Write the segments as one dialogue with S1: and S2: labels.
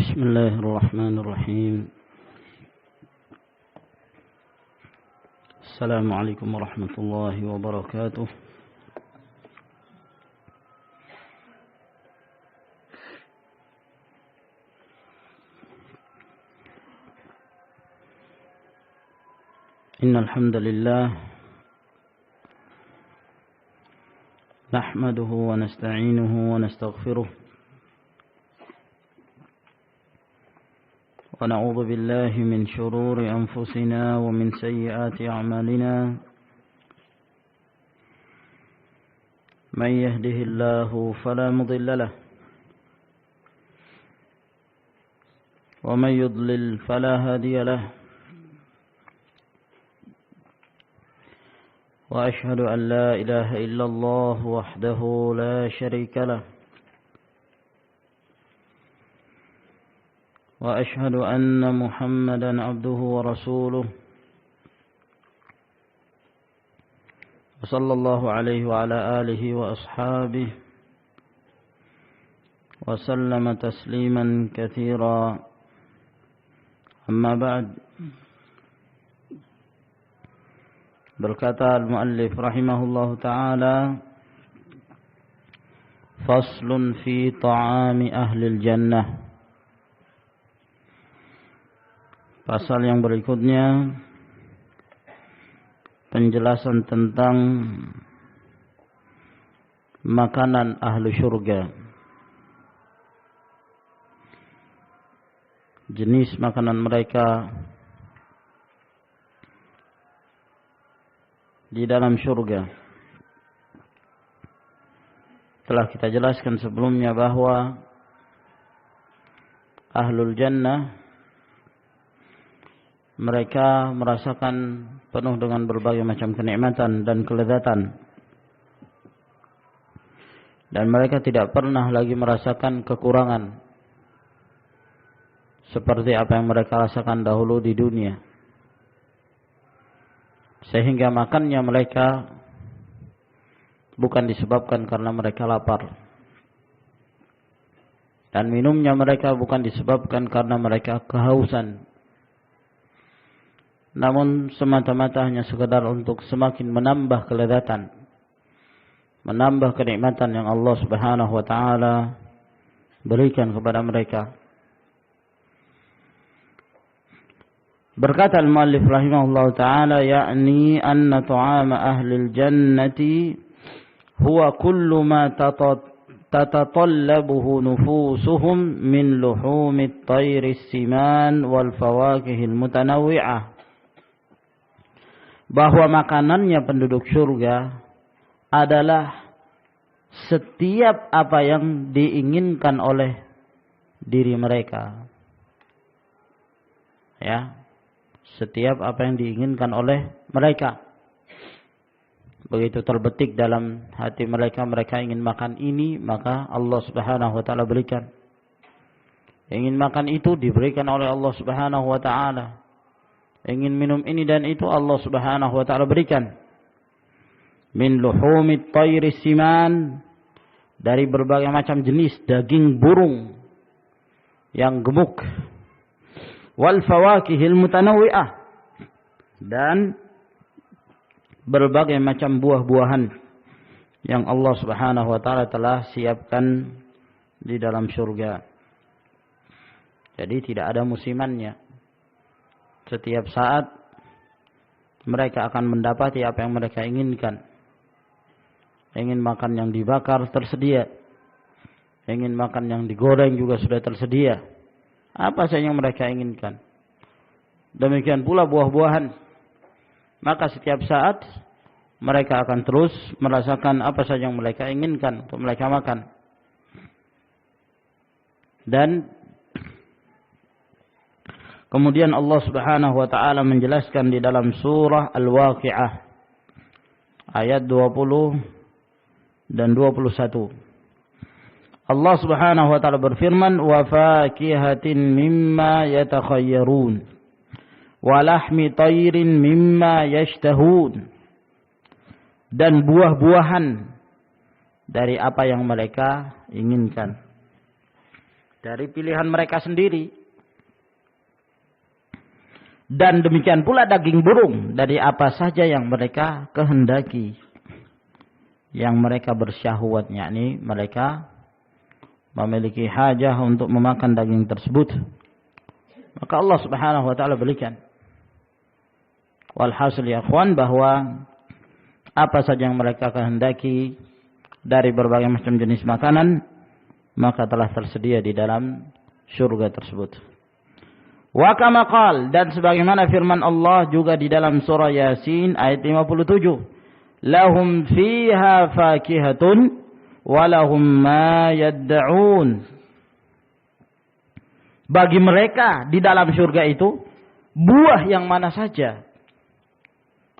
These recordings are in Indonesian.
S1: بسم الله الرحمن الرحيم. السلام عليكم ورحمة الله وبركاته. إن الحمد لله نحمده ونستعينه ونستغفره ونعوذ بالله من شرور أنفسنا ومن سيئات أعمالنا. من يهده الله فلا مضل له ومن يضلل فلا هادي له. وأشهد أن لا إله إلا الله وحده لا شريك له وأشهد أن محمدا عبده ورسوله وصلى الله عليه وعلى آله وأصحابه وسلم تسليما كثيرا. أما بعد. Berkata al-muallif rahimahullahu ta'ala, faslun fi ta'ami ahlil jannah. Pasal yang berikutnya penjelasan tentang makanan ahlu syurga. Jenis makanan mereka di dalam syurga. Telah kita jelaskan sebelumnya bahwa ahlul jannah mereka merasakan penuh dengan berbagai macam kenikmatan dan kelezatan. Dan mereka tidak pernah lagi merasakan kekurangan seperti apa yang mereka rasakan dahulu di dunia. Sehingga makannya mereka bukan disebabkan karena mereka lapar. Dan minumnya mereka bukan disebabkan karena mereka kehausan. Namun semata-mata hanya sekedar untuk semakin menambah kelezatan, menambah kenikmatan yang Allah Subhanahu wa taala berikan kepada mereka. Berkata al-muallif rahimahullah ta'ala, yakni anna ta'ama ahli al-jannati huwa kullu ma tatatallabuhu nufusuhum min luhumi at-tayri as-siman wal fawakih al-mutanawwi'ah. Bahwa makanannya penduduk surga adalah setiap apa yang diinginkan oleh diri mereka. Ya. Setiap apa yang diinginkan oleh mereka. Begitu terbetik dalam hati mereka, mereka ingin makan ini, maka Allah Subhanahu wa taala berikan. Ingin makan itu diberikan oleh Allah Subhanahu wa taala. Ingin minum ini dan itu Allah Subhanahu wa taala berikan. Min luhumit tayri siman, dari berbagai macam jenis daging burung yang gemuk. Wal fawakihil mutanawwi'ah, dan berbagai macam buah-buahan yang Allah Subhanahu wa taala telah siapkan di dalam surga. Jadi tidak ada musimannya. Setiap saat mereka akan mendapati apa yang mereka inginkan. Ingin makan yang dibakar tersedia. Ingin makan yang digoreng juga sudah tersedia. Apa saja yang mereka inginkan. Demikian pula buah-buahan. Maka setiap saat mereka akan terus merasakan apa saja yang mereka inginkan untuk mereka makan. Dan kemudian Allah Subhanahu wa taala menjelaskan di dalam surah Al-Waqi'ah ayat 20 dan 21. Allah Subhanahu wa taala berfirman, "Wa fakihatin mimma yatakhayyarun wa lahmi tayrin mimma yashtahun." Dan buah-buahan dari apa yang mereka inginkan. dari pilihan mereka sendiri. Dan demikian pula daging burung dari apa saja yang mereka kehendaki, yang mereka bersyahwat, yakni mereka memiliki hajah untuk memakan daging tersebut, maka Allah Subhanahu wa taala berikan. Walhasil ya ikhwan, bahwa apa saja yang mereka kehendaki dari berbagai macam jenis makanan, maka telah tersedia di dalam surga tersebut. Wa kama qala, dan sebagaimana firman Allah juga di dalam surah Yasin ayat 57, lahum fiha fakihatun wa lahum ma yad'un. Bagi mereka di dalam surga itu buah yang mana saja,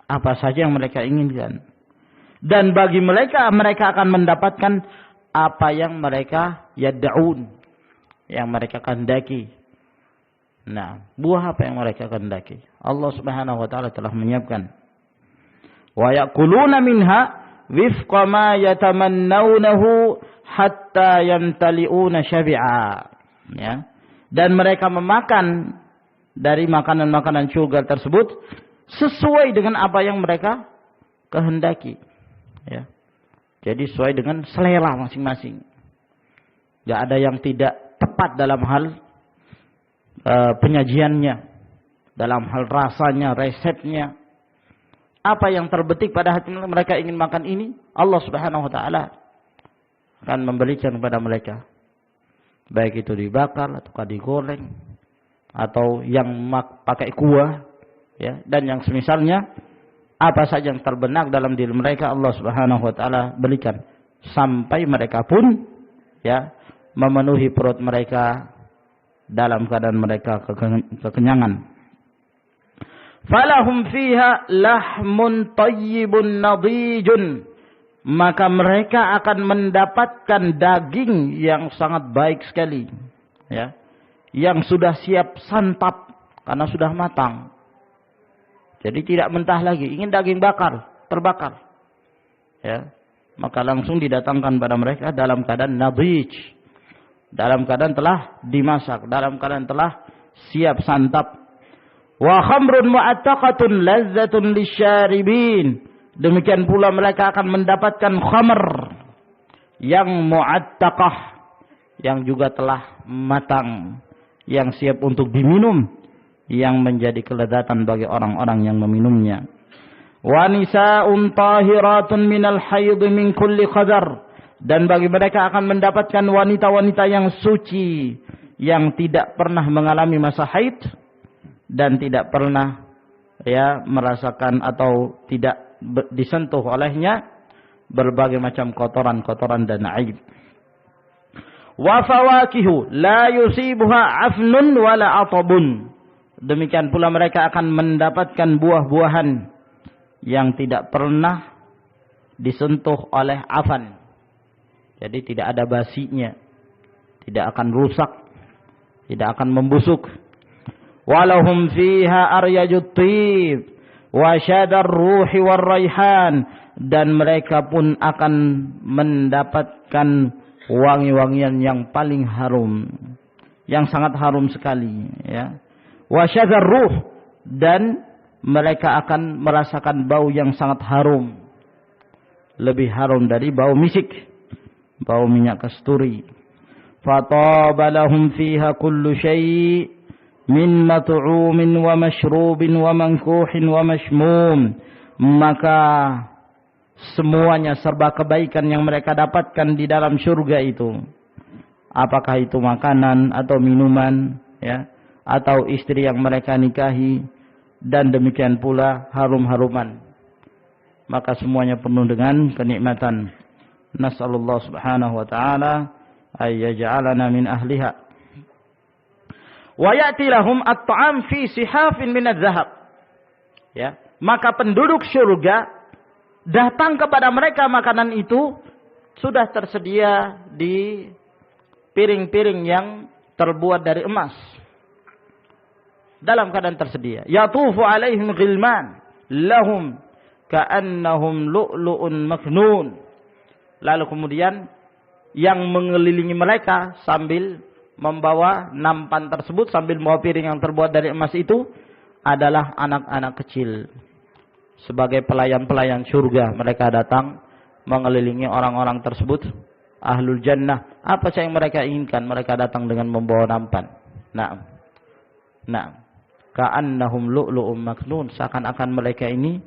S1: apa saja yang mereka inginkan. Dan bagi mereka, mereka akan mendapatkan apa yang mereka yad'un, yang mereka kehendaki. Nah, buah apa yang mereka kehendaki, Allah Subhanahu wa taala telah menyiapkan. Wa yaquluna minha wifqa ma yatamannawnahu hatta yamtali'una syabi'a. Ya. Dan mereka memakan dari makanan-makanan surga tersebut sesuai dengan apa yang mereka kehendaki. Ya. Jadi sesuai dengan selera masing-masing. Enggak ada yang tidak tepat dalam hal penyajiannya, dalam hal rasanya, resepnya. Apa yang terbetik pada hati mereka ingin makan ini, Allah Subhanahu wa taala akan memberikan kepada mereka. Baik itu dibakar atau digoreng atau yang pakai kuah, ya, dan yang semisalnya, apa saja yang terbenak dalam diri mereka Allah Subhanahu wa taala berikan sampai mereka pun, ya, memenuhi perut mereka dalam keadaan mereka kekenyangan. Falahum fiha lahmun tayyibun nadijun, maka mereka akan mendapatkan daging yang sangat baik sekali, ya, yang sudah siap santap karena sudah matang. Jadi tidak mentah lagi, ingin daging bakar, terbakar, ya, maka langsung didatangkan pada mereka dalam keadaan nadij, dalam keadaan telah dimasak, dalam keadaan telah siap santap. Wa khamrun mu'attaqatun lazzatun lisyaribin. Demikian pula mereka akan mendapatkan khamr yang mu'attaqah, yang juga telah matang, yang siap untuk diminum, yang menjadi kelezatan bagi orang-orang yang meminumnya. Wa nisa'un tahiratun minal haid min kulli qadar. Dan bagi mereka akan mendapatkan wanita-wanita yang suci, yang tidak pernah mengalami masa haid dan tidak pernah, ya, merasakan atau tidak disentuh olehnya berbagai macam kotoran-kotoran dan aib. Wa fawakihu la yusibuha afnun wala atabun. Demikian pula mereka akan mendapatkan buah-buahan yang tidak pernah disentuh oleh afan. Jadi tidak ada basinya, tidak akan rusak, tidak akan membusuk. Walahum fiha aryajut tib wa syadar ruhi war raihan, dan mereka pun akan mendapatkan wangi-wangian yang paling harum, yang sangat harum sekali, ya. Wa syadar ruh, dan mereka akan merasakan bau yang sangat harum, lebih harum dari bau misik, bau minyak kasturi. Fataba lahum fiha kullu syai' min mat'umin wa mashrubin wa mankuhin wa mashmum. Maka semuanya serba kebaikan yang mereka dapatkan di dalam surga itu, apakah itu makanan atau minuman, ya, atau istri yang mereka nikahi, dan demikian pula harum-haruman, maka semuanya penuh dengan kenikmatan. Nas'alullah subhanahu wa ta'ala ay yaj'alana min ahliha. Wa ya'ti lahum at-ta'am fi sihafin min adz-dzahab. Ya, maka penduduk surga datang kepada mereka makanan itu sudah tersedia di piring-piring yang terbuat dari emas. Dalam keadaan tersedia. Yatufu alaihim ghilman lahum ka'annahum lu'lu'un maknun. Lalu kemudian yang mengelilingi mereka sambil membawa nampan tersebut sambil membawa piring yang terbuat dari emas itu adalah anak-anak kecil. Sebagai pelayan-pelayan surga, mereka datang mengelilingi orang-orang tersebut, ahlul jannah. Apa saja yang mereka inginkan, mereka datang dengan membawa nampan. Ka'annahum lu'lu'um maknun, seakan-akan mereka ini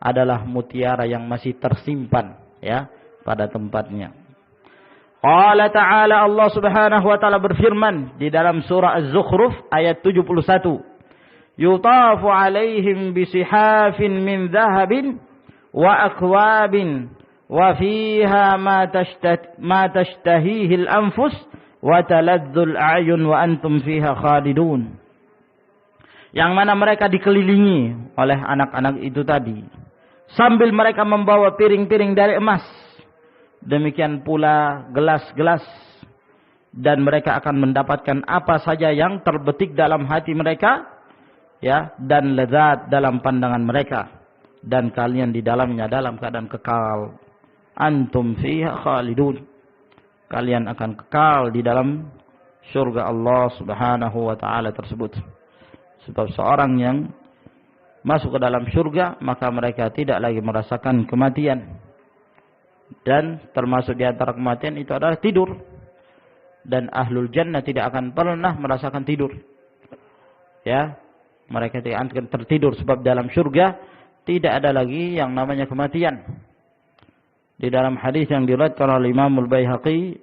S1: adalah mutiara yang masih tersimpan ya pada tempatnya. Qala ta'ala, Allah Subhanahu wa taala berfirman di dalam surah Az-Zukhruf ayat 71. Yutafu 'alaihim bisihafin min dhahabin wa akwabin wa fiha ma tashtahihi al-anfus wa taladhdhu al-a'yun wa antum fiha khalidun. Yang mana mereka dikelilingi oleh anak-anak itu tadi, sambil mereka membawa piring-piring dari emas. Demikian pula gelas-gelas, dan mereka akan mendapatkan apa saja yang terbetik dalam hati mereka, ya, dan lezat dalam pandangan mereka, dan kalian di dalamnya dalam keadaan kekal. Antum fiha khalidun, kalian akan kekal di dalam surga Allah Subhanahu wa taala tersebut. Sebab seorang yang masuk ke dalam surga, maka mereka tidak lagi merasakan kematian. Dan termasuk di antara kematian itu adalah tidur. Dan ahlul jannah tidak akan pernah merasakan tidur. Ya, mereka tidak akan tertidur, sebab dalam surga tidak ada lagi yang namanya kematian. Di dalam hadis yang diriwayatkan oleh Imam Al-Baihaqi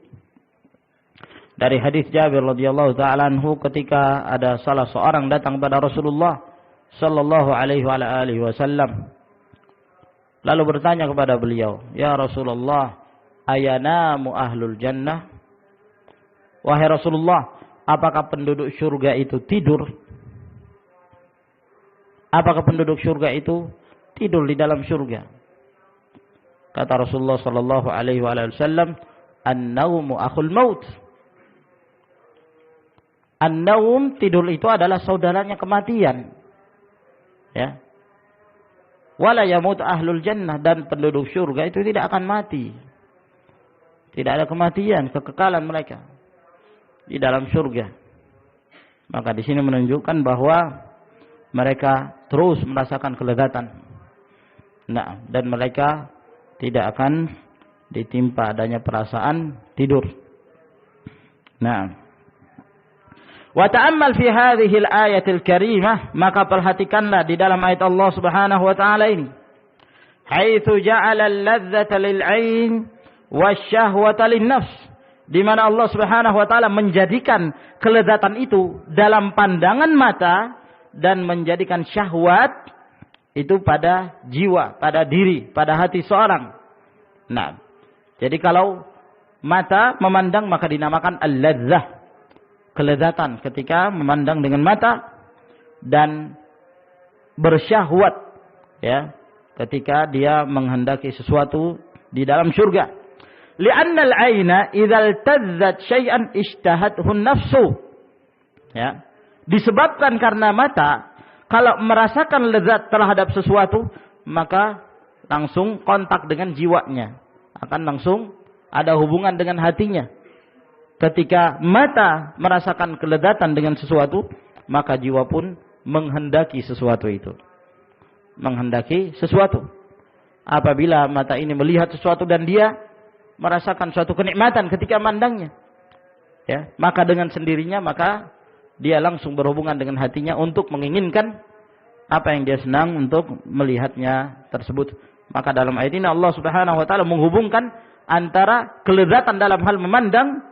S1: dari hadis Jabir radhiyallahu taala anhu, ketika ada salah seorang datang kepada Rasulullah sallallahu alaihi wasallam, lalu bertanya kepada beliau, "Ya Rasulullah, ayanamu ahlul jannah?" Wahai Rasulullah, apakah penduduk surga itu tidur? Apakah penduduk surga itu tidur di dalam surga? Kata Rasulullah sallallahu alaihi wasallam, "An-naumu akhul maut." An-naum, tidur itu adalah saudaranya kematian. Ya. Wala yamut ahlul jannah, dan penduduk surga itu tidak akan mati. Tidak ada kematian, kekekalan mereka di dalam surga. Maka di sini menunjukkan bahwa mereka terus merasakan kelezatan. Dan mereka tidak akan ditimpa adanya perasaan tidur. Wa ta'ammal fi hadhihi al-ayatil karimah, maka perhatikanlah di dalam ayat Allah Subhanahu wa taala ini. Haitsu ja'ala al-ladzata lil-'ain wasyahwata lin-nafs, di mana Allah Subhanahu wa taala menjadikan kelezatan itu dalam pandangan mata dan menjadikan syahwat itu pada jiwa, pada diri, pada hati seorang. Jadi kalau mata memandang maka dinamakan al-ladzah, kelezatan ketika memandang dengan mata, dan bersyahwat ya ketika dia menghendaki sesuatu di dalam surga. Li'anna al-'aina idza iltazzat syai'an ishtahathu an-nafsu. Ya. Disebabkan karena mata kalau merasakan lezat terhadap sesuatu, maka langsung kontak dengan jiwanya, akan langsung ada hubungan dengan hatinya. Ketika mata merasakan kelezatan dengan sesuatu, maka jiwa pun menghendaki sesuatu itu. Menghendaki sesuatu. Apabila mata ini melihat sesuatu dan dia merasakan suatu kenikmatan ketika memandangnya, ya, maka dengan sendirinya maka dia langsung berhubungan dengan hatinya untuk menginginkan apa yang dia senang untuk melihatnya tersebut. Maka dalam ayat ini Allah Subhanahu wa taala menghubungkan antara kelezatan dalam hal memandang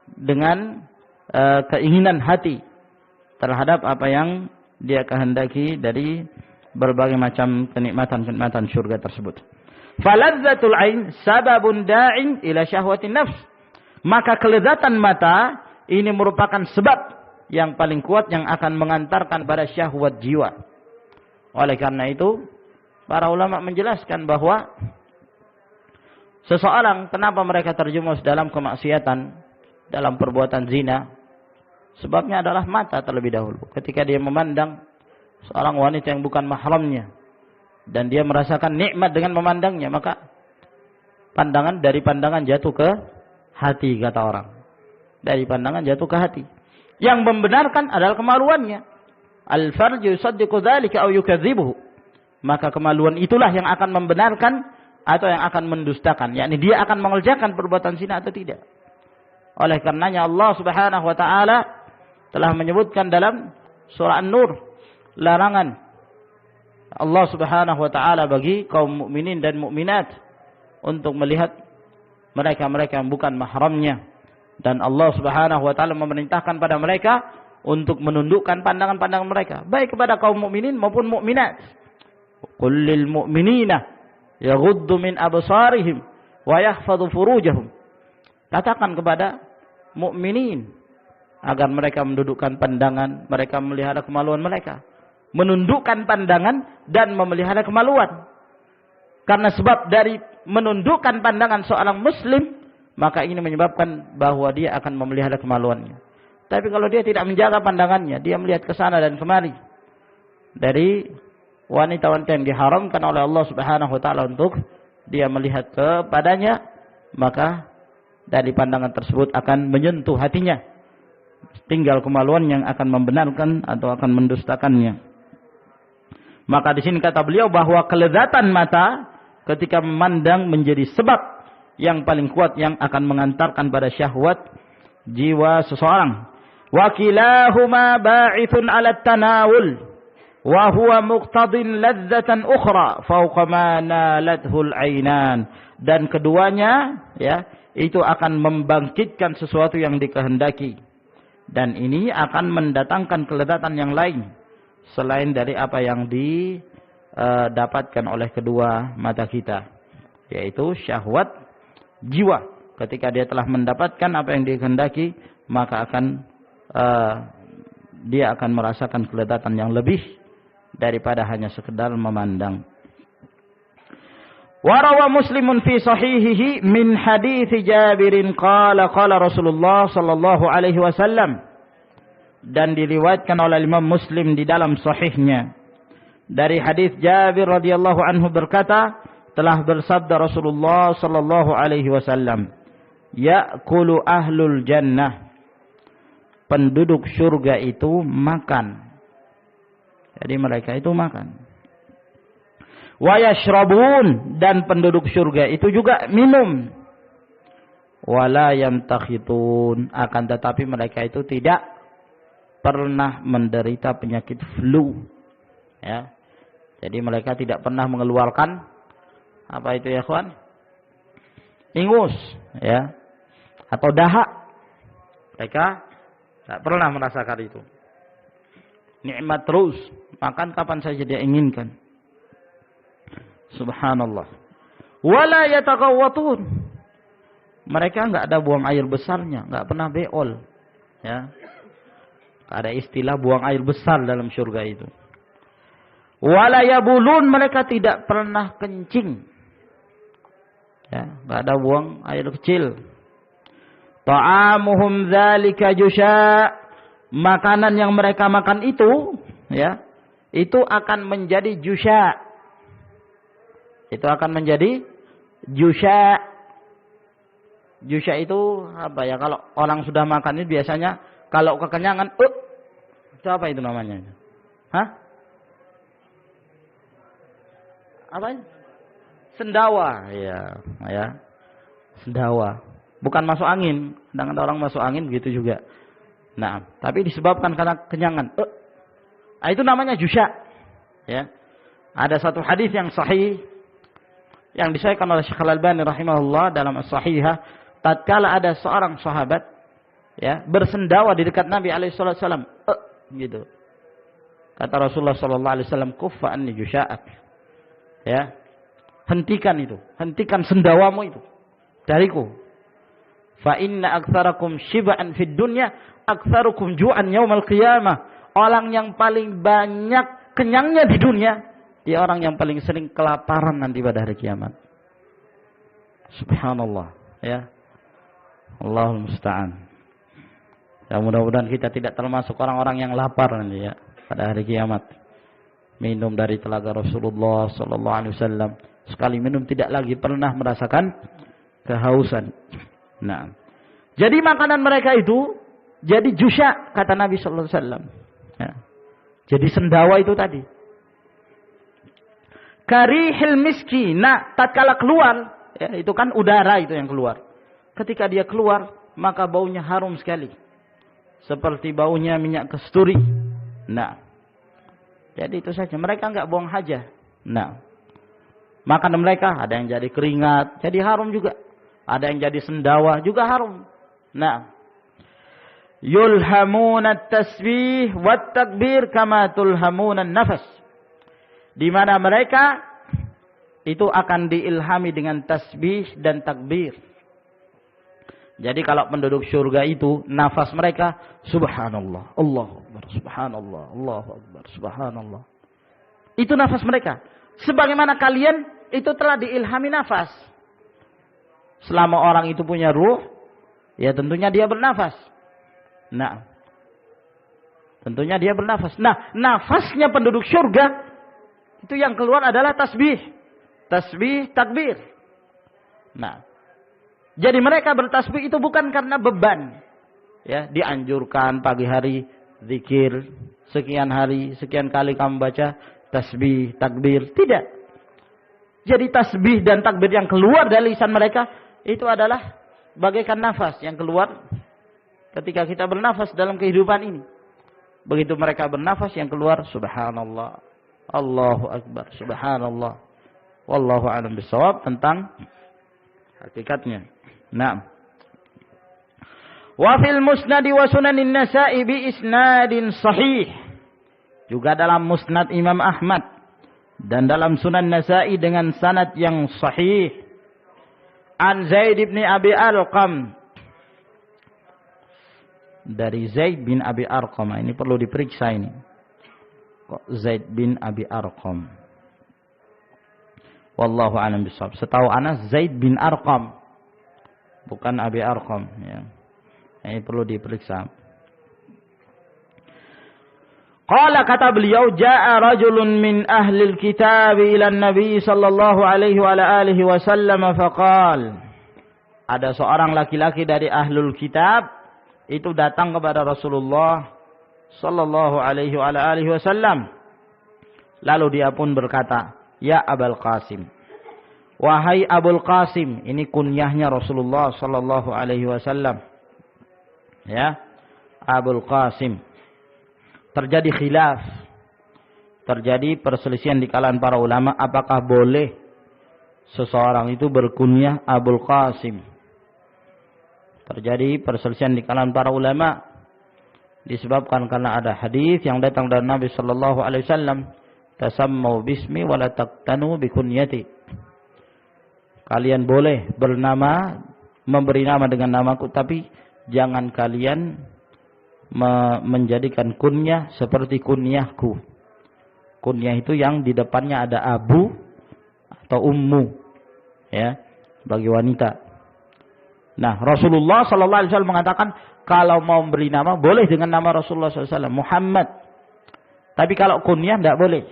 S1: dengan keinginan hati terhadap apa yang dia kehendaki dari berbagai macam kenikmatan-kenikmatan surga tersebut. Faladzatul ain sababun da'in ila syahwatin nafs. Maka kelezatan mata ini merupakan sebab yang paling kuat yang akan mengantarkan pada syahwat jiwa. Oleh karena itu, para ulama menjelaskan bahwa seseorang kenapa mereka terjerumus dalam kemaksiatan, dalam perbuatan zina, sebabnya adalah mata terlebih dahulu. Ketika dia memandang seorang wanita yang bukan mahramnya dan dia merasakan nikmat dengan memandangnya, maka pandangan jatuh ke hati, kata orang. Dari pandangan jatuh ke hati. Yang membenarkan adalah kemaluannya. Al-farju yusaddiqu dzalika aw yukadzibuhu. Maka kemaluan itulah yang akan membenarkan atau yang akan mendustakan. Yakni dia akan mengerjakan perbuatan zina atau tidak. Oleh karenanya Allah Subhanahu wa taala telah menyebutkan dalam surah An-Nur larangan Allah Subhanahu wa taala bagi kaum mukminin dan mukminat untuk melihat mereka-mereka yang bukan mahramnya, dan Allah Subhanahu wa taala memerintahkan pada mereka untuk menundukkan pandangan-pandangan mereka baik kepada kaum mukminin maupun mukminat. Qul lil mu'minina yaghuddu min absarihim wa yahfadhu furujahum. Katakan kepada mukminin agar mereka mendudukkan pandangan, mereka memelihara kemaluan mereka, menundukkan pandangan dan memelihara kemaluan. Karena sebab dari menundukkan pandangan seorang muslim, maka ini menyebabkan bahwa dia akan memelihara kemaluannya. Tapi kalau dia tidak menjaga pandangannya, dia melihat ke sana dan kemari dari wanita-wanita yang diharamkan oleh Allah Subhanahu wa taala untuk dia melihat kepadanya, maka dari pandangan tersebut akan menyentuh hatinya. Tinggal kemaluan yang akan membenarkan atau akan mendustakannya. Maka di sini kata beliau bahwa kelezatan mata ketika memandang menjadi sebab yang paling kuat yang akan mengantarkan pada syahwat jiwa seseorang. Wa kilahuma ba'ithun 'ala at-tanawul wa huwa muqtadin ladzatan ukhra fawqa ma nalathu al-'ainan. Dan keduanya ya, itu akan membangkitkan sesuatu yang dikehendaki. Dan ini akan mendatangkan kelezatan yang lain selain dari apa yang didapatkan oleh kedua mata kita, yaitu syahwat jiwa. Ketika dia telah mendapatkan apa yang dikehendaki, maka dia akan merasakan kelezatan yang lebih daripada hanya sekedar memandang. Warawa Muslimun fi sahihihi min hadits Jabirin qala Rasulullah sallallahu alaihi wasallam. Dan diriwayatkan oleh Imam Muslim di dalam sahihnya dari hadis Jabir radhiyallahu anhu berkata, telah bersabda Rasulullah sallallahu alaihi wasallam, ya'kulu ahlul jannah, penduduk surga itu makan. Jadi mereka itu makan. Wa yashrabun, dan penduduk surga itu juga minum. Wala yamtakhitun, akan tetapi mereka itu tidak pernah menderita penyakit flu. Ya. Jadi mereka tidak pernah mengeluarkan apa itu ya kawan? Ingus, ya. Atau dahak. Mereka tidak pernah merasakan itu. Nikmat terus, makan kapan saja dia inginkan. Subhanallah. Wala yataghawwatun. Mereka enggak ada buang air besarnya, enggak pernah beol. Ya. Ada istilah buang air besar dalam surga itu. Wala yabulun, mereka tidak pernah kencing. Ya, enggak ada buang air kecil. Ta'amuhum dzalika jusya, makanan yang mereka makan itu, ya, itu akan menjadi jusya. Itu akan menjadi jusya. Jusya itu apa ya? Kalau orang sudah makan itu biasanya kalau kekenyangan, itu apa itu namanya? Hah? Apa? Sendawa, ya, ya. Sendawa. Bukan masuk angin. Kadang-kadang orang masuk angin begitu juga. Nah, tapi disebabkan karena kenyangan. Itu namanya jusya. Ya. Ada satu hadis yang sahih yang disahihkan oleh Syekh Al-Albani rahimahullah dalam As-Sahihah, tatkala ada seorang sahabat ya bersendawa di dekat Nabi alaihi wasallam, gitu. Kata Rasulullah sallallahu alaihi wasallam, "Kuffa anni jusya'ak." Ya. Hentikan itu, hentikan sendawamu itu dariku. Fa inna aktsarakum shib'an fid dunya aktsarukum ju'an yaumal qiyamah. Orang yang paling banyak kenyangnya di dunia, dia orang yang paling sering kelaparan nanti pada hari kiamat. Subhanallah, ya. Allahul musta'an. Ya, mudah-mudahan kita tidak termasuk orang-orang yang lapar nanti ya pada hari kiamat. Minum dari telaga Rasulullah sallallahu alaihi wasallam. Sekali minum tidak lagi pernah merasakan kehausan. Nah, jadi makanan mereka itu jadi jusya, kata Nabi sallallahu alaihi wasallam. Ya. Jadi sendawa itu tadi. Karihil miski. Nah, tatkala keluar, ya, itu kan udara itu yang keluar. Ketika dia keluar, maka baunya harum sekali. Seperti baunya minyak kasturi. Nah, jadi itu saja. Mereka enggak buang hajat. Nah, makan mereka ada yang jadi keringat, jadi harum juga. Ada yang jadi sendawa, juga harum. Nah, yulhamuna tasbih wat takbir kama tulhamuna nafas. Di mana mereka itu akan diilhami dengan tasbih dan takbir. Jadi kalau penduduk surga itu nafas mereka subhanallah, Allahu akbar, subhanallah, Allahu akbar, subhanallah. Itu nafas mereka. Sebagaimana kalian itu telah diilhami nafas. Selama orang itu punya ruh, ya tentunya dia bernafas. Nah, tentunya dia bernafas. Nah, nafasnya penduduk surga itu yang keluar adalah tasbih. Tasbih, takbir. Nah, jadi mereka bertasbih itu bukan karena beban. Ya, dianjurkan pagi hari zikir, sekian hari, sekian kali kamu baca tasbih, takbir. Tidak. Jadi tasbih dan takbir yang keluar dari lisan mereka itu adalah bagaikan nafas yang keluar ketika kita bernafas dalam kehidupan ini. Begitu mereka bernafas yang keluar subhanallah, Allahu akbar, subhanallah. Wallahu a'lam bishawab tentang hakikatnya. Nah. Wa fil musnad wa sunanin nasa'i bi isnadin sahih. Juga dalam musnad Imam Ahmad dan dalam sunan Nasa'i dengan sanad yang sahih. An Zaid bin Abi Arqam. Dari Zaid bin Abi Arqam. Ini perlu diperiksa ini. Kok Zaid bin Abi Arqam? Wallahu a'lam bishawab. Setahu ana Zaid bin Arqam. Bukan Abi Arqam. Ya. Ini perlu diperiksa. Qala kata beliau, ja'a rajulun min ahli al-kitab ila an-nabi sallallahu alaihi wa alihi wasallam faqal. Ada seorang laki-laki dari ahlul kitab itu datang kepada Rasulullah sallallahu alaihi wa alihi wasallam. Lalu dia pun berkata, "Ya Abul Qasim." Wahai Abul Qasim, ini kunyahnya Rasulullah sallallahu alaihi wasallam. Ya, Abul Qasim. Terjadi khilaf. Terjadi perselisihan di kalangan para ulama apakah boleh seseorang itu berkunyah Abul Qasim. Terjadi perselisihan di kalangan para ulama disebabkan karena ada hadis yang datang dari Nabi sallallahu alaihi wasallam, tasammau bismi wa la taqtanu bi kunyati. Kalian boleh bernama, memberi nama dengan namaku, tapi jangan kalian menjadikan kunyah seperti kunyahku. Kunyah itu yang di depannya ada abu atau ummu, ya, bagi wanita. Nah, Rasulullah sallallahu alaihi wasallam mengatakan kalau mau memberi nama boleh dengan nama Rasulullah sallallahu alaihi wasallam, Muhammad. Tapi kalau kunyah tidak boleh.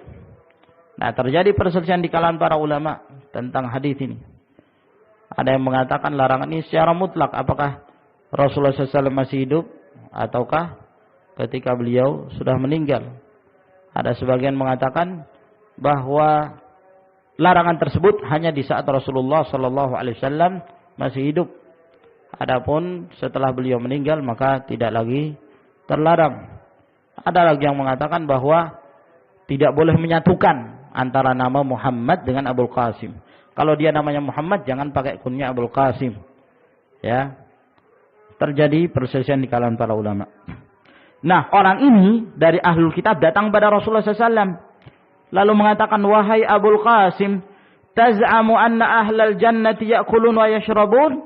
S1: Nah, terjadi perselisihan di kalangan para ulama tentang hadis ini. Ada yang mengatakan larangan ini secara mutlak, apakah Rasulullah SAW masih hidup ataukah ketika beliau sudah meninggal. Ada sebagian mengatakan bahwa larangan tersebut hanya di saat Rasulullah SAW masih hidup. Adapun setelah beliau meninggal maka tidak lagi terlarang. Ada lagi yang mengatakan bahwa tidak boleh menyatukan antara nama Muhammad dengan Abul Qasim. Kalau dia namanya Muhammad jangan pakai kunyah Abul Qasim. Ya. Terjadi perselisihan di kalangan para ulama. Nah, orang ini dari ahlul kitab datang pada Rasulullah SAW. Lalu mengatakan, wahai Abul Qasim, taz'amu anna ahlal jannati ya'kulun wa yashrabun?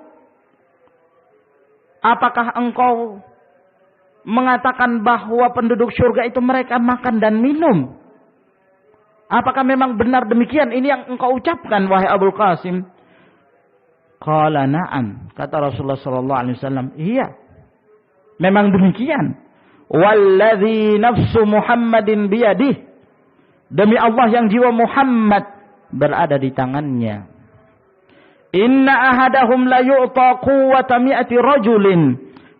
S1: Apakah engkau mengatakan bahwa penduduk surga itu mereka makan dan minum? Apakah memang benar demikian? Ini yang engkau ucapkan, wahai Abul Qasim. Qala na'am, kata Rasulullah sallallahu alaihi wasallam, iya. Memang demikian. Walladzi nafsu Muhammadin biyadih. Demi Allah yang jiwa Muhammad berada di tangannya. Inna ahadahum la yu'ta quwwata mi'ati rajulin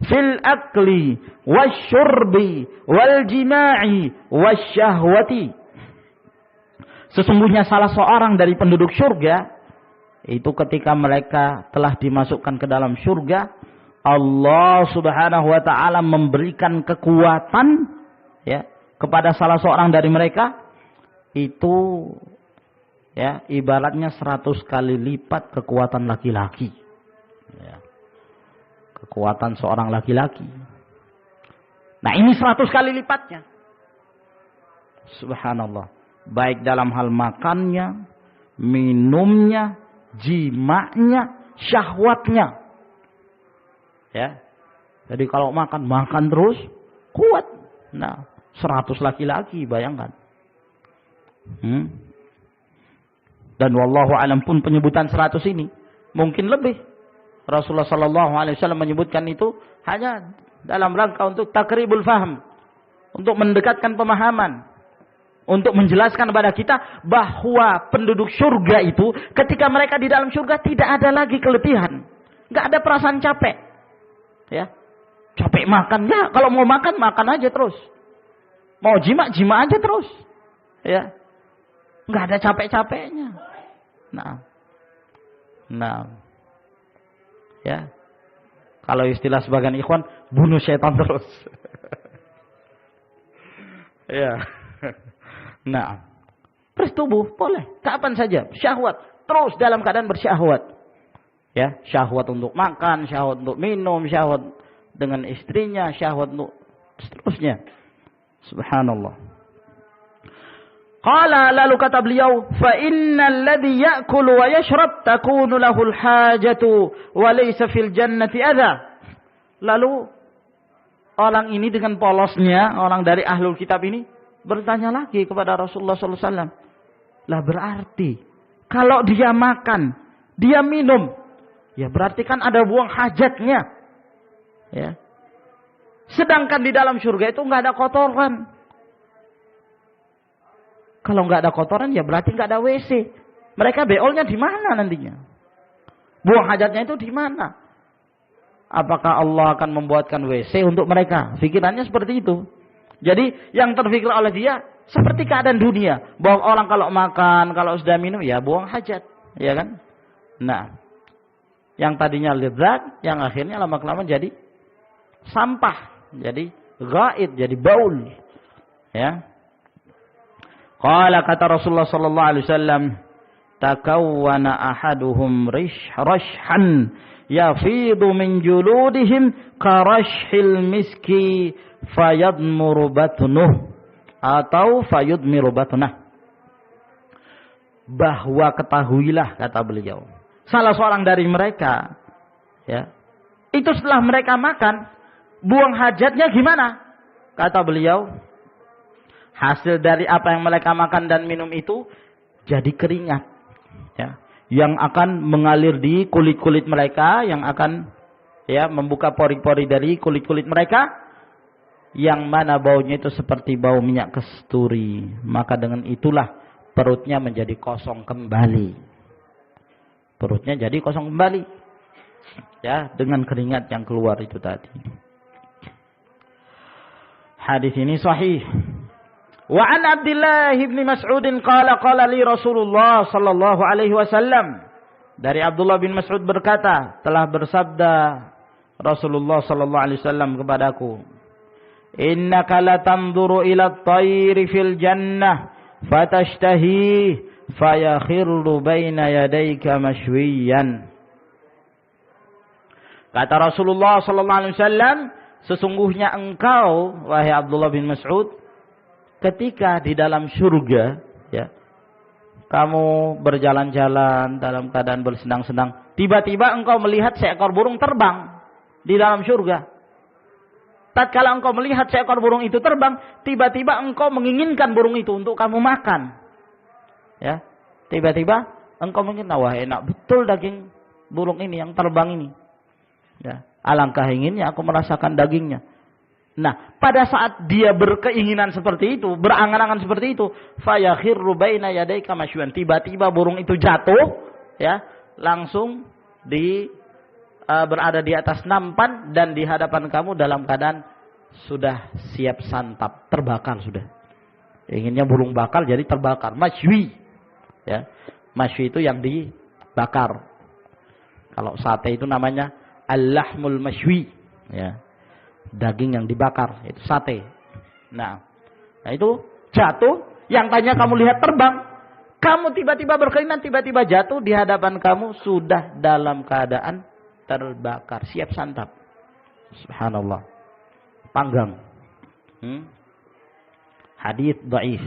S1: fil akli wasyurbi wal jima'i wasyahwati. Sesungguhnya salah seorang dari penduduk surga itu ketika mereka telah dimasukkan ke dalam surga, Allah Subhanahu wa taala memberikan kekuatan ya kepada salah seorang dari mereka, itu ya ibaratnya 100 kali lipat kekuatan laki-laki. Ya. Kekuatan seorang laki-laki. Nah, ini 100 kali lipatnya. Subhanallah. Baik dalam hal makannya, minumnya, jima'nya, syahwatnya. Ya. Jadi kalau makan terus kuat. Nah, 100 laki-laki, bayangkan. Dan wallahu alam pun penyebutan 100 ini mungkin lebih. Rasulullah sallallahu alaihi wasallam menyebutkan itu hanya dalam rangka untuk takribul faham, untuk mendekatkan pemahaman, untuk menjelaskan kepada kita bahwa penduduk surga itu ketika mereka di dalam surga tidak ada lagi keletihan, nggak ada perasaan capek, ya capek makan ya, kalau mau makan aja terus, mau jima aja terus, ya nggak ada capek-capeknya. Nah, ya kalau istilah sebagian ikhwan, bunuh syaitan terus. Ya. Nah, bertubuh boleh kapan saja, syahwat terus dalam keadaan bersyahwat. Ya, syahwat untuk makan, syahwat untuk minum, syahwat dengan istrinya, syahwat untuk seterusnya. Subhanallah. Qala, lalu kata beliau, fa innal ladzi ya'kulu wa yashrab takunu lahul hajatu wa laysa fil jannati adza. Lalu orang ini dengan polosnya, orang dari ahlul kitab ini bertanya lagi kepada Rasulullah sallallahu alaihi wasallam. Lah berarti kalau dia makan, dia minum, ya berarti kan ada buang hajatnya. Ya. Sedangkan di dalam surga itu enggak ada kotoran. Kalau nggak ada kotoran ya berarti nggak ada WC. Mereka beolnya di mana nantinya? Buang hajatnya itu di mana? Apakah Allah akan membuatkan WC untuk mereka? Pikirannya seperti itu. Jadi yang terpikir oleh dia seperti keadaan dunia, bahwa orang kalau makan, kalau sudah minum ya buang hajat, ya kan? Nah, yang tadinya lezat, yang akhirnya lama-kelamaan jadi sampah, jadi ghaid, jadi baul. Ya. Qala, kata Rasulullah sallallahu alaihi wasallam, takawwana ahaduhum rashhan yafidu min juludihim karashhil miski fayadmuru batnuh atau fayudmiru batnah. Bahwa ketahuilah, kata beliau, salah seorang dari mereka ya, itu setelah mereka makan, buang hajatnya gimana? Kata beliau, hasil dari apa yang mereka makan dan minum itu jadi keringat, ya, yang akan mengalir di kulit-kulit mereka, yang akan ya membuka pori-pori dari kulit-kulit mereka, yang mana baunya itu seperti bau minyak kasturi. Maka dengan itulah perutnya menjadi kosong kembali. Perutnya jadi kosong kembali, ya, dengan keringat yang keluar itu tadi. Hadis ini sahih. Wa an Abdullah bin Mas'ud qala qala li Rasulullah sallallahu alaihi wasallam. Dari Abdullah bin Mas'ud berkata, telah bersabda Rasulullah sallallahu alaihi wasallam kepadaku, innaka latanzuru ila at-tayri fil jannah fatashtahi fayakhirru baina yadayka mashwiyan. Kata Rasulullah sallallahu alaihi wasallam, sesungguhnya engkau wahai Abdullah bin Mas'ud, ketika di dalam surga, ya, kamu berjalan-jalan dalam keadaan bersenang-senang, tiba-tiba engkau melihat seekor burung terbang di dalam surga. Tatkala engkau melihat seekor burung itu terbang, tiba-tiba engkau menginginkan burung itu untuk kamu makan. Ya, tiba-tiba engkau menginginkan, wah enak betul daging burung ini yang terbang ini. Ya, alangkah inginnya aku merasakan dagingnya. Nah, pada saat dia berkeinginan seperti itu, berangan-angan seperti itu, fayakhirru baina yadayka masywan, tiba-tiba burung itu jatuh, ya, langsung berada di atas nampan dan di hadapan kamu dalam keadaan sudah siap santap, terbakar sudah. Inginnya burung bakar jadi terbakar, masywi. Ya. Masywi itu yang dibakar. Kalau sate itu namanya al-lahmul masywi, ya. Daging yang dibakar, itu sate. Nah itu jatuh, yang tanya kamu lihat terbang, kamu tiba-tiba berkeinginan, tiba-tiba jatuh di hadapan kamu sudah dalam keadaan terbakar, siap santap. Subhanallah. Panggang. Hadits dhaif.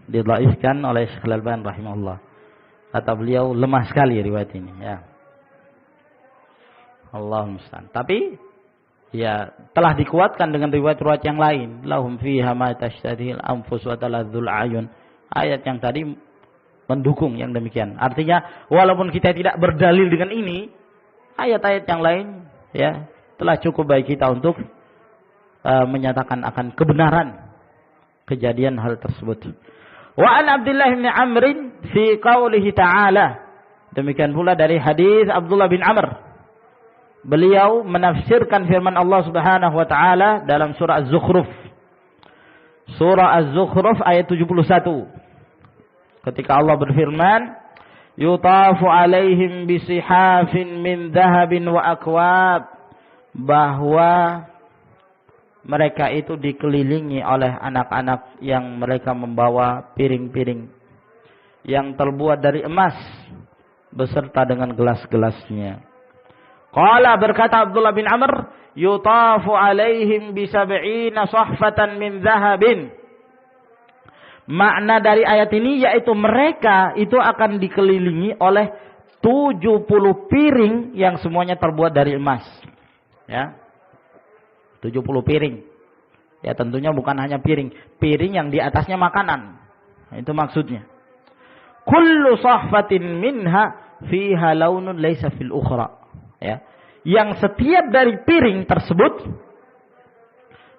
S1: Didhaifkan oleh Syekh Al-Albani rahimahullah. Kata beliau lemah sekali riwayat ini, ya. Allahumma musta'an. Tapi ya telah dikuatkan dengan riwayat-riwayat yang lain. Lahum fiha ma tashtahil anfus wa taladzul ayun. Ayat yang tadi mendukung yang demikian. Artinya walaupun kita tidak berdalil dengan ini, ayat-ayat yang lain ya telah cukup bagi kita untuk menyatakan akan kebenaran kejadian hal tersebut. Wa an Abdullah bin Amr fi qaulihi ta'ala. Demikian pula dari hadis Abdullah bin Amr. Beliau menafsirkan firman Allah Subhanahu wa taala dalam surah Az-Zukhruf. Surah Az-Zukhruf ayat 71. Ketika Allah berfirman, "Yutafu 'alaihim bisihafin min dhahabin wa akwab." Bahwa mereka itu dikelilingi oleh anak-anak yang mereka membawa piring-piring yang terbuat dari emas beserta dengan gelas-gelasnya. Qala, berkata Abdullah bin Amr, "Yutafu alaihim bisab'ina sahfatan min dhahabin." Makna dari ayat ini yaitu mereka itu akan dikelilingi oleh 70 piring yang semuanya terbuat dari emas. Ya. 70 piring. Ya tentunya bukan hanya piring. Piring yang di atasnya makanan. Itu maksudnya. Kullu sahfatin minha fiha launun laysa fil ukhra. Ya. Yang setiap dari piring tersebut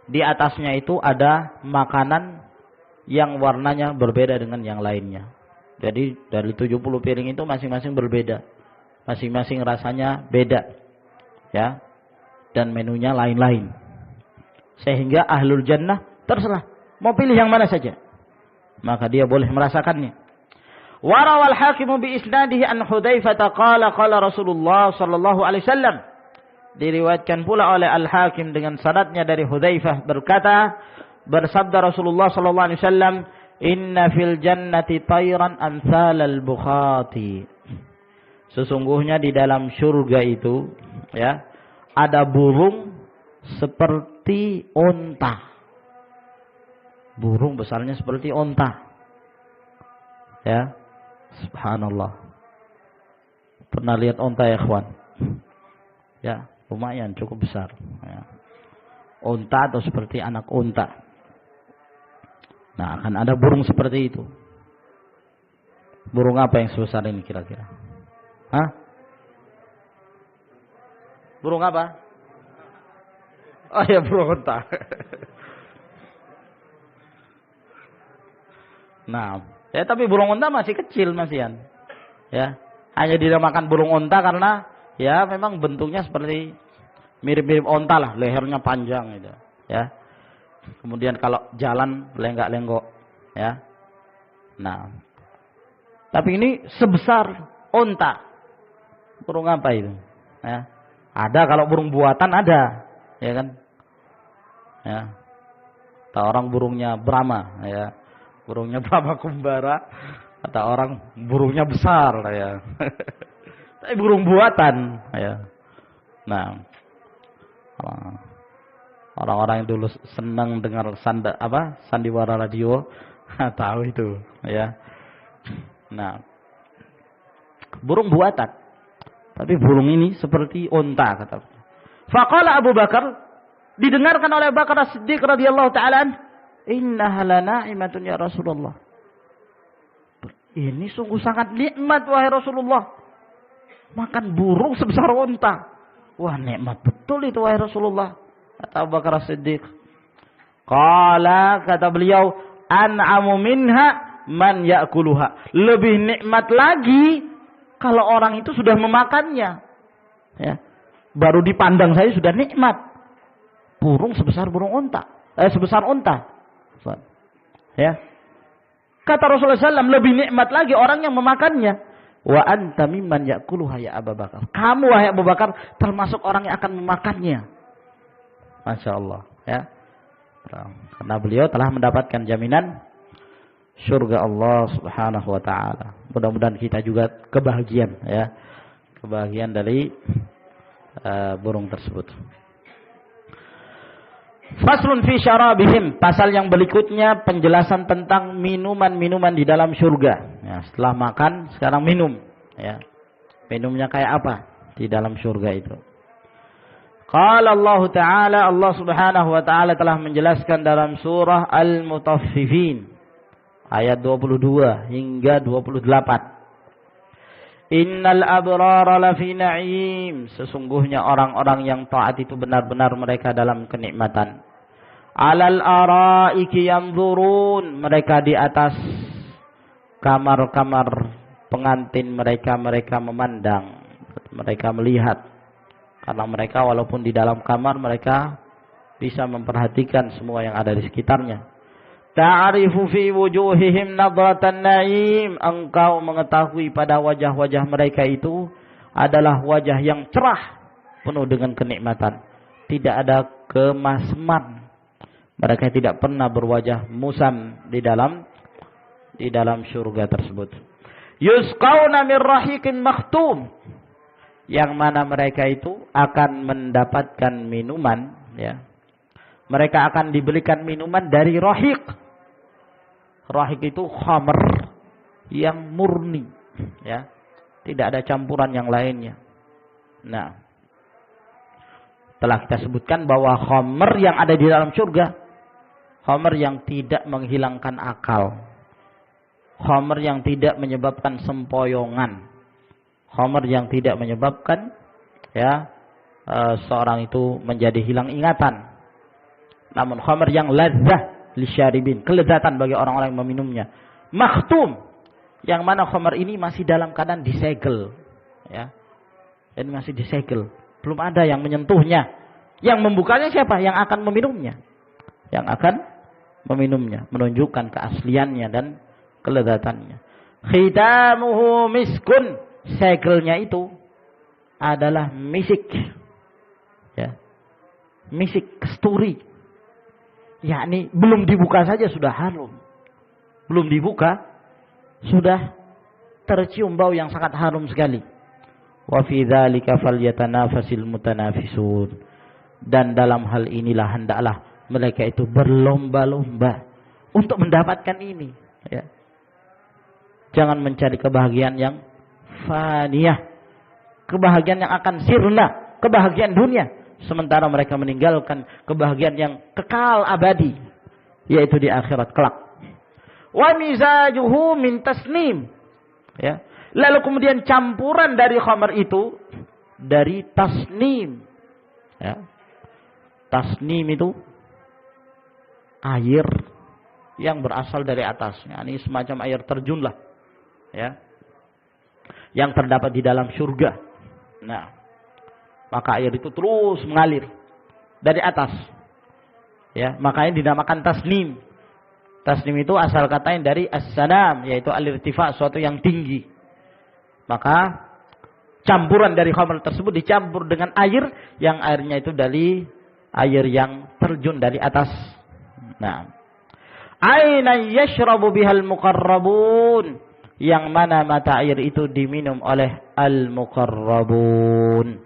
S1: di atasnya itu ada makanan yang warnanya berbeda dengan yang lainnya. Jadi dari 70 piring itu masing-masing berbeda. Masing-masing rasanya beda. Ya. Dan menunya lain-lain. Sehingga ahlul jannah terserah mau pilih yang mana saja, maka dia boleh merasakannya. Warawal hakimu bi isnadihi an Hudzaifah qala qala Rasulullah sallallahu alaihi wasallam. Diriwayatkan pula oleh Al-Hakim dengan sanadnya dari Hudzaifah berkata, bersabda Rasulullah sallallahu alaihi wasallam, "Inna fil jannati tayran amsalal bukhati." Sesungguhnya di dalam surga itu ya ada burung seperti onta. Burung besarnya seperti onta. Ya. Subhanallah. Pernah lihat onta ya, ikhwan? Ya, lumayan cukup besar. Ya. Onta atau seperti anak onta. Nah, akan ada burung seperti itu. Burung apa yang sebesar ini kira-kira? Hah? Burung apa? Oh ya, burung onta. Nah, ya tapi burung onta masih kecil masihan. Ya, hanya dinamakan burung onta karena ya memang bentuknya seperti mirip-mirip onta lah, lehernya panjang gitu. Ya. Kemudian kalau jalan lenggak-lenggok, ya. Nah, tapi ini sebesar onta. Burung apa itu? Ya. Ada kalau burung buatan ada, ya kan? Ya. Kata orang burungnya Brahma, ya. Burungnya Brahma Kumbara, kata orang burungnya besar, ya. Tapi burung buatan, ya. Nah, orang-orang yang dulu senang dengar sandiwara radio, tahu itu, ya. Nah, burung buatan. Tapi burung ini seperti onta, kata. Faqala Abu Bakar, didengarkan oleh Abu Bakar As-Siddiq radhiyallahu ta'ala, "Innaha lana'imatun ya Rasulullah." Ini sungguh sangat nikmat wahai Rasulullah. Makan burung sebesar onta. Wah, nikmat betul itu wahai Rasulullah, kata Abu Bakar As-Siddiq. Qala, kata beliau, "An'amu minha man ya'kuluha." Lebih nikmat lagi kalau orang itu sudah memakannya. Ya. Baru dipandang saya sudah nikmat. burung sebesar burung unta, sebesar unta. Ya. Kata Rasulullah SAW, lebih nikmat lagi orang yang memakannya. Wa anta mimman ya'kuluha ya Abu Bakar. Kamu wahai Abu Bakar termasuk orang yang akan memakannya. Masya Allah. Ya. Karena beliau telah mendapatkan jaminan surga Allah Subhanahu wa taala. Mudah-mudahan kita juga kebahagiaan ya. Kebahagiaan dari burung tersebut. Faslun fi syarabihim, pasal yang berikutnya penjelasan tentang minuman-minuman di dalam surga. Ya, setelah makan sekarang minum ya. Minumnya kayak apa di dalam surga itu? Qala Allah Ta'ala, Allah Subhanahu wa taala telah menjelaskan dalam surah Al-Mutaffifin ayat 22 hingga 28. Innal abrara lafi na'im, sesungguhnya orang-orang yang taat itu benar-benar mereka dalam kenikmatan. Alal araiki yanzurun, mereka di atas kamar-kamar pengantin mereka memandang, mereka melihat. Karena mereka walaupun di dalam kamar mereka bisa memperhatikan semua yang ada di sekitarnya. Ta'arifu fi wujuhihim nadratan na'im, engkau mengetahui pada wajah-wajah mereka itu adalah wajah yang cerah, penuh dengan kenikmatan. Tidak ada kemasman. Mereka tidak pernah berwajah musam di dalam surga tersebut. Yusqauna min rahiqin makhtum, yang mana mereka itu akan mendapatkan minuman ya. Mereka akan diberikan minuman dari rahiq. Rahiq itu khamr yang murni ya. Tidak ada campuran yang lainnya. Nah, telah kita sebutkan bahwa khamr yang ada di dalam surga, khamr yang tidak menghilangkan akal, khamr yang tidak menyebabkan sempoyongan, khamr yang tidak menyebabkan ya seorang itu menjadi hilang ingatan. Namun khamr yang ladzah lisyaribin, kelezatan bagi orang-orang yang meminumnya. Makhtum, yang mana khamr ini masih dalam keadaan disegel ya. Ini masih disegel, belum ada yang menyentuhnya. Yang membukanya siapa? Yang akan meminumnya. Yang akan meminumnya, menunjukkan keasliannya dan kelezatannya. Khitamuhu miskun, segelnya itu adalah misik ya. Misik, kasturi. Yakni belum dibuka saja sudah harum. Belum dibuka sudah tercium bau yang sangat harum sekali. Wa fi dzalika falyatanafasil mutanafisun. Dan dalam hal inilah hendaklah mereka itu berlomba-lomba untuk mendapatkan ini ya. Jangan mencari kebahagiaan yang faniyah, kebahagiaan yang akan sirna, kebahagiaan dunia, sementara mereka meninggalkan kebahagiaan yang kekal abadi, yaitu di akhirat kelak. Wa mizajuhu min tasnim ya. Lalu kemudian campuran dari khamr itu dari tasnim ya. Tasnim itu air yang berasal dari atas. Ini semacam air terjun lah ya, yang terdapat di dalam surga. Nah, maka air itu terus mengalir dari atas ya, makanya dinamakan tasnim. Tasnim itu asal katanya dari as-sanam, yaitu al-irtifa, suatu yang tinggi. Maka campuran dari khamr tersebut dicampur dengan air, yang airnya itu dari air yang terjun dari atas. Nah, aina yashrabu bihal muqarrabun, yang mana mata air itu diminum oleh al-muqarrabun,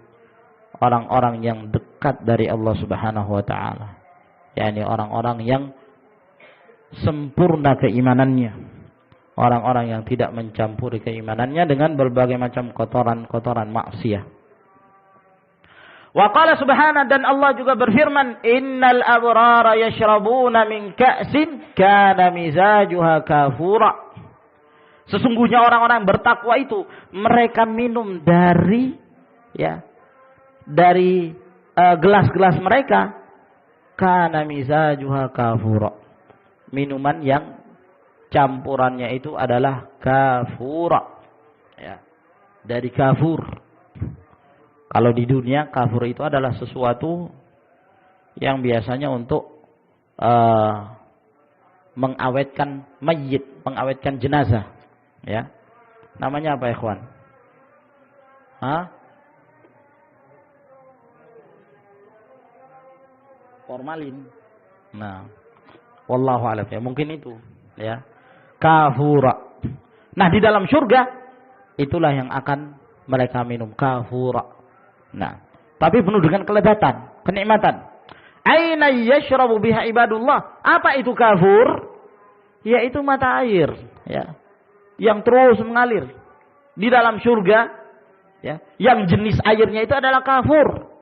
S1: orang-orang yang dekat dari Allah Subhanahu wa taala, yakni orang-orang yang sempurna keimanannya, orang-orang yang tidak mencampuri keimanannya dengan berbagai macam kotoran-kotoran maksiat. Wa qala subhanahu, dan Allah juga berfirman, innal abrara yashrabuna min ka'sin kana mizajuha kafura. Sesungguhnya orang-orang yang bertakwa itu mereka minum dari ya, dari gelas-gelas mereka, kana mizajuha kafura, minuman yang campurannya itu adalah kafura ya, dari kafur. Kalau di dunia kafur itu adalah sesuatu yang biasanya untuk mengawetkan mayit, mengawetkan jenazah, ya. Namanya apa, ikhwan? Formalin. Nah, wallahu a'lam, ya, mungkin itu, ya. Kafura. Nah, di dalam surga itulah yang akan mereka minum, kafura. Nah, tapi penuh dengan kelezatan, kenikmatan. Aina yashrabu biha ibadullah. Apa itu kafur? Yaitu mata air, ya, yang terus mengalir di dalam surga, ya, yang jenis airnya itu adalah kafur.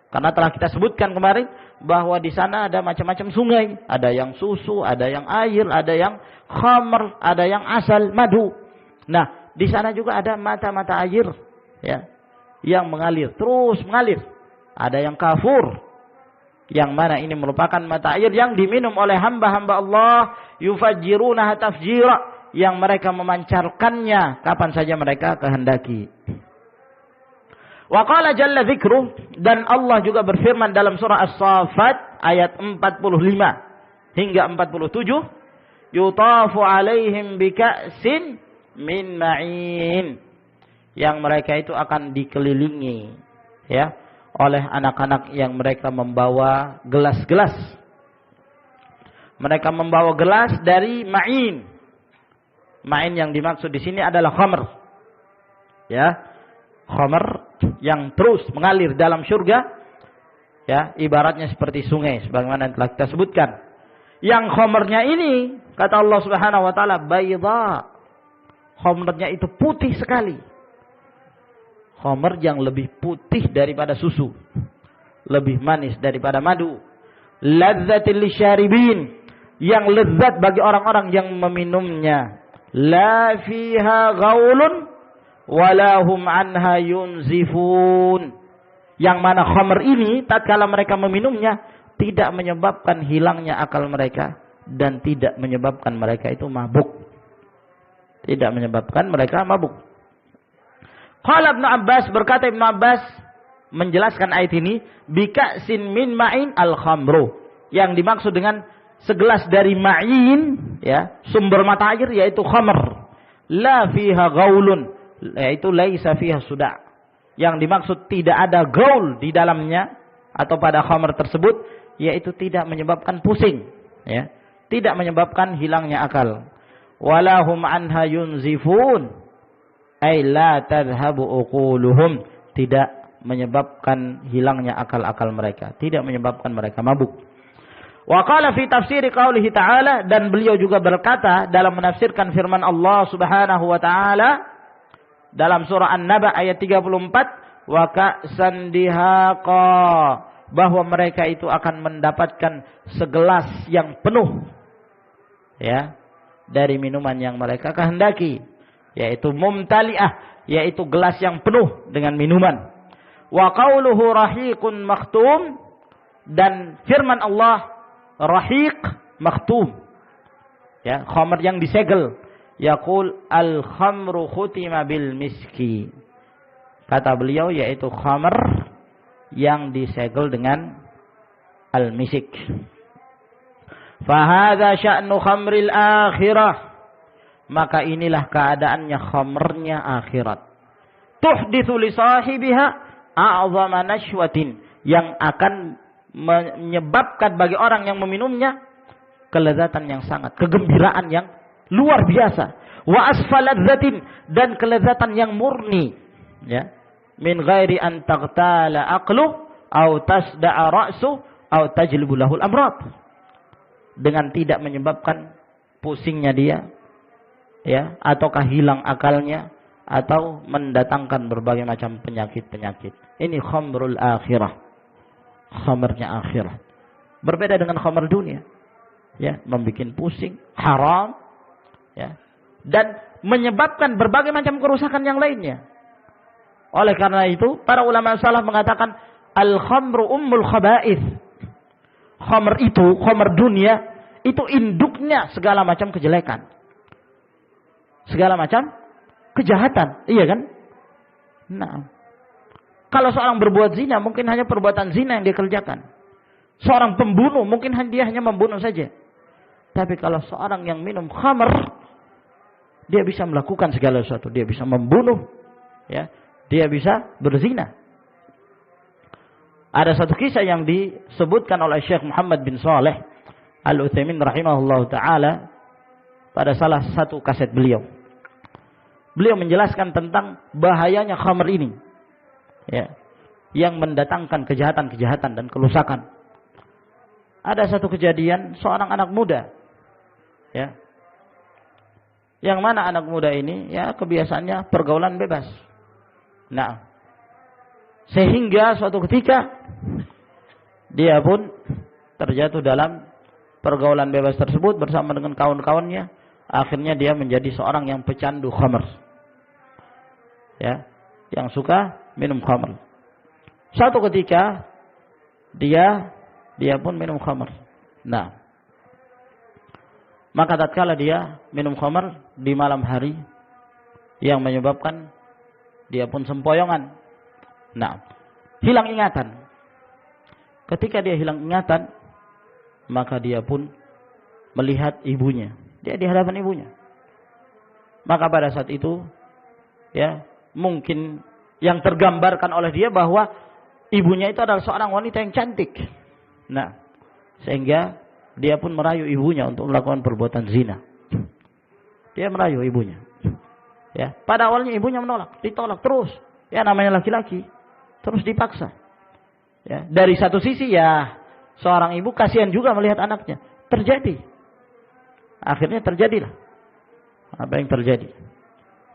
S1: Karena telah kita sebutkan kemarin bahwa di sana ada macam-macam sungai, ada yang susu, ada yang air, ada yang khamr, ada yang asal, madu. Nah, di sana juga ada mata-mata air, ya, yang mengalir, terus mengalir. Ada yang kafur, yang mana ini merupakan mata air yang diminum oleh hamba-hamba Allah, yufajjirunaha tafjira, yang mereka memancarkannya kapan saja mereka kehendaki. Wa qala jalla dzikruh, dan Allah juga berfirman dalam surah As-Saffat ayat 45 hingga 47, yutafu alaihim bika'sin min ma'in, yang mereka itu akan dikelilingi, ya, oleh anak-anak yang mereka membawa gelas-gelas. Mereka membawa gelas dari ma'in. Ma'in yang dimaksud di sini adalah khamr, ya, khamr yang terus mengalir dalam surga, ya, ibaratnya seperti sungai sebagaimana yang telah kita sebutkan. Yang khamrnya ini, kata Allah Subhanahu wa taala, bayda. Khamrnya itu putih sekali. Khamr yang lebih putih daripada susu, lebih manis daripada madu. Ladzatil lisyaribin, yang lezat bagi orang-orang yang meminumnya. La fiha ghaulun walahum anha yunzifun, yang mana khamr ini tatkala mereka meminumnya tidak menyebabkan hilangnya akal mereka dan tidak menyebabkan mereka itu mabuk. Tidak menyebabkan mereka mabuk. Qala Ibnu Abbas, berkata Ibnu Abbas menjelaskan ayat ini, bika'sin min ma'in al-khamru, yang dimaksud dengan segelas dari ma'in, ya, sumber mata air, yaitu khamr. La fiha gaulun, yaitu laisa fiha suda', yang dimaksud tidak ada gaul di dalamnya atau pada khamr tersebut, yaitu tidak menyebabkan pusing, ya, tidak menyebabkan hilangnya akal. Walahum anha yunzifun, ay la tadhhabu uquluhum, tidak menyebabkan hilangnya akal-akal mereka, tidak menyebabkan mereka mabuk. Wa qala fi tafsir qaulihi ta'ala, dan beliau juga berkata dalam menafsirkan firman Allah Subhanahu wa taala dalam surah An-Naba ayat 34, wa ka'san dihaqa, bahwa mereka itu akan mendapatkan segelas yang penuh, ya, dari minuman yang mereka kehendaki, yaitu mumtali'ah, yaitu gelas yang penuh dengan minuman. Wa qauluhu rahiqun makhtum, dan firman Allah rahiq makhtum, ya, khamr yang disegel. Yaqul al-khamru khutima bil miski, kata beliau, yaitu khamr yang disegel dengan al-misik. Fahadha sya'nu khamril akhirah, maka inilah keadaannya khamrnya akhirat. Tuhdithu li sahibiha a'zama nashwatin, yang akan menyebabkan bagi orang yang meminumnya kelezatan yang sangat, kegembiraan yang luar biasa. Wa asfaladzatin, dan kelezatan yang murni, ya, min ghairi an taghtala aqlu aw tasda'a ra'su aw tajlibu lahul amrad, dengan tidak menyebabkan pusingnya dia, ya, ataukah hilang akalnya, atau mendatangkan berbagai macam penyakit-penyakit. Ini khamrul akhirah, khamrnya akhirah. Berbeda dengan khamr dunia, ya, membikin pusing, haram, ya, dan menyebabkan berbagai macam kerusakan yang lainnya. Oleh karena itu, para ulama salaf mengatakan al-khamru ummul khaba'ith. Khamr itu, khamr dunia, itu induknya segala macam kejelekan, segala macam kejahatan, iya kan? Nah, kalau seorang berbuat zina, mungkin hanya perbuatan zina yang dia kerjakan. Seorang pembunuh mungkin dia hanya membunuh saja. Tapi kalau seorang yang minum khamr, dia bisa melakukan segala sesuatu. Dia bisa membunuh, ya, dia bisa berzina. Ada satu kisah yang disebutkan oleh Syekh Muhammad bin Shalih Al-Utsaimin rahimahullah ta'ala pada salah satu kaset beliau. Beliau menjelaskan tentang bahayanya khamr ini, ya, yang mendatangkan kejahatan-kejahatan dan kerusakan. Ada satu kejadian seorang anak muda, ya, yang mana anak muda ini, ya, kebiasaannya pergaulan bebas. Nah, sehingga suatu ketika dia pun terjatuh dalam pergaulan bebas tersebut bersama dengan kawan-kawannya. Akhirnya dia menjadi seorang yang pecandu khamr, ya, yang suka minum khamr. Suatu ketika dia pun minum khamr. Nah, maka tatkala dia minum khamr di malam hari, yang menyebabkan dia pun sempoyongan. Nah, hilang ingatan. Ketika dia hilang ingatan, maka dia pun melihat ibunya. Dia di hadapan ibunya. Maka pada saat itu, ya, mungkin yang tergambarkan oleh dia bahwa ibunya itu adalah seorang wanita yang cantik. Nah, sehingga dia pun merayu ibunya untuk melakukan perbuatan zina. Dia merayu ibunya. Ya, pada awalnya ibunya menolak, ditolak terus. Ya, namanya laki-laki, terus dipaksa. Ya, dari satu sisi, ya, seorang ibu kasihan juga melihat anaknya. Terjadi. Akhirnya terjadilah apa yang terjadi.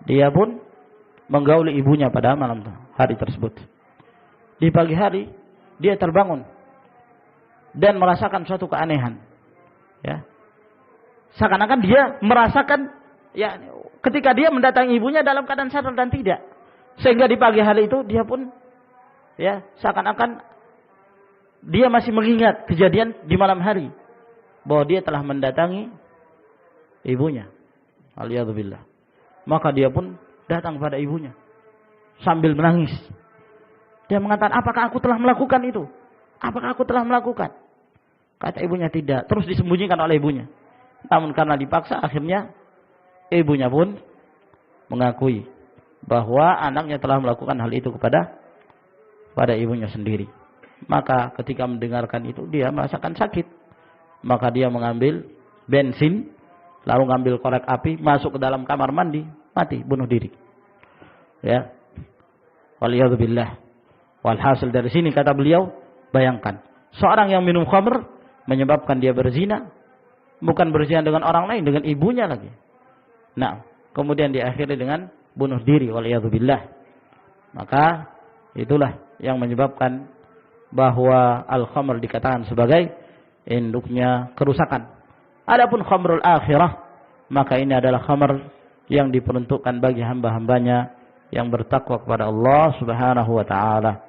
S1: Dia pun menggauli ibunya pada malam hari tersebut. Di pagi hari dia terbangun dan merasakan suatu keanehan. Ya, seakan-akan dia merasakan, ya, ketika dia mendatangi ibunya dalam keadaan sadar dan tidak. Sehingga di pagi hari itu dia pun, ya, seakan-akan dia masih mengingat kejadian di malam hari bahwa dia telah mendatangi ibunya. Aliyadzubillah. Maka dia pun datang pada ibunya sambil menangis. Dia mengatakan, apakah aku telah melakukan itu? Apakah aku telah melakukan? Kata ibunya, tidak. Terus disembunyikan oleh ibunya. Namun karena dipaksa, akhirnya ibunya pun mengakui bahwa anaknya telah melakukan hal itu pada ibunya sendiri. Maka ketika mendengarkan itu, dia merasakan sakit. Maka dia mengambil bensin, lalu ngambil korek api, masuk ke dalam kamar mandi, mati, bunuh diri. Ya. Waliyadzubillah. Walhasil dari sini kata beliau, bayangkan, seorang yang minum khamr menyebabkan dia berzina, bukan berzina dengan orang lain, dengan ibunya lagi. Nah, kemudian diakhiri dengan bunuh diri, waliyadzubillah. Maka itulah yang menyebabkan bahwa al-khamr dikatakan sebagai induknya kerusakan. Adapun khamrul akhirah, maka ini adalah khamr yang diperuntukkan bagi hamba-hambanya yang bertakwa kepada Allah Subhanahu wa taala.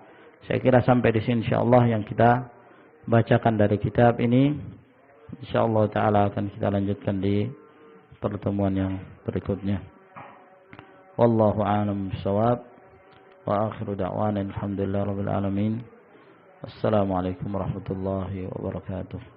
S1: Saya kira sampai di sini insyaallah yang kita bacakan dari kitab ini. Insyaallah taala akan kita lanjutkan di pertemuan yang berikutnya. Wallahu a'lam bishawab. Wa akhiru da'wana alhamdulillahirabbil alamin. Wassalamualaikum warahmatullahi wabarakatuh.